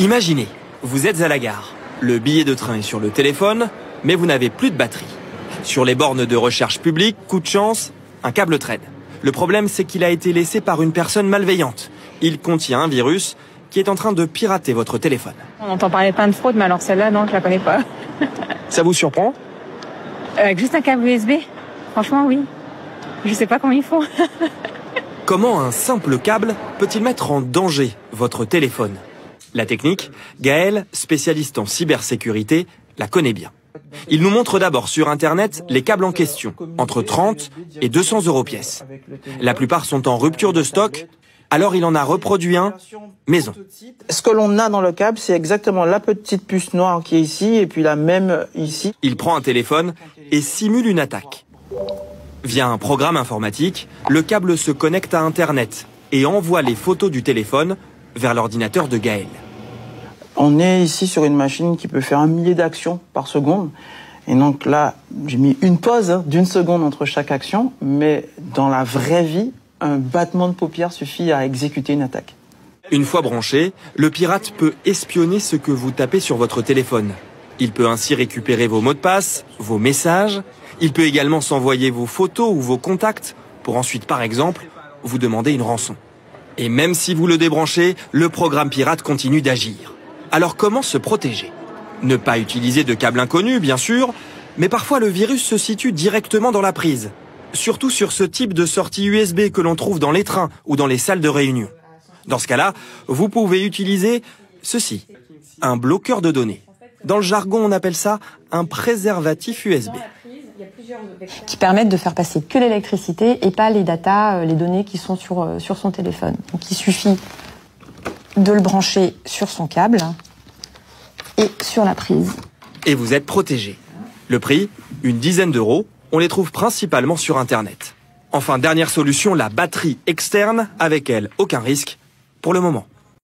Imaginez, vous êtes à la gare. Le billet de train est sur le téléphone, mais vous n'avez plus de batterie. Sur les bornes de recharge publique, coup de chance, un câble traîne. Le problème, c'est qu'il a été laissé par une personne malveillante. Il contient un virus qui est en train de pirater votre téléphone. On entend parler plein de fraudes, mais alors celle-là, non, je la connais pas. Ça vous surprend? Avec juste un câble USB? Franchement, oui. Je sais pas comment ils font. Comment un simple câble peut-il mettre en danger votre téléphone? La technique, Gaël, spécialiste en cybersécurité, la connaît bien. Il nous montre d'abord sur Internet les câbles en question, entre 30 et 200 € pièce. La plupart sont en rupture de stock, alors il en a reproduit un maison. Ce que l'on a dans le câble, c'est exactement la petite puce noire qui est ici et puis la même ici. Il prend un téléphone et simule une attaque. Via un programme informatique, le câble se connecte à Internet et envoie les photos du téléphone vers l'ordinateur de Gaël. On est ici sur une machine qui peut faire 1 millier d'actions par seconde. Et donc là, j'ai mis une pause d'1 seconde entre chaque action, mais dans la vraie vie, un battement de paupières suffit à exécuter une attaque. Une fois branché, le pirate peut espionner ce que vous tapez sur votre téléphone. Il peut ainsi récupérer vos mots de passe, vos messages. Il peut également s'envoyer vos photos ou vos contacts pour ensuite, par exemple, vous demander une rançon. Et même si vous le débranchez, le programme pirate continue d'agir. Alors comment se protéger? Ne pas utiliser de câble inconnu, bien sûr, mais parfois le virus se situe directement dans la prise. Surtout sur ce type de sortie USB que l'on trouve dans les trains ou dans les salles de réunion. Dans ce cas-là, vous pouvez utiliser ceci, un bloqueur de données. Dans le jargon, on appelle ça un préservatif USB. Qui permettent de faire passer que l'électricité et pas les datas, les données qui sont sur son téléphone. Donc il suffit de le brancher sur son câble et sur la prise. Et vous êtes protégé. Le prix, une dizaine d'euros. On les trouve principalement sur Internet. Enfin, dernière solution, la batterie externe. Avec elle, aucun risque pour le moment.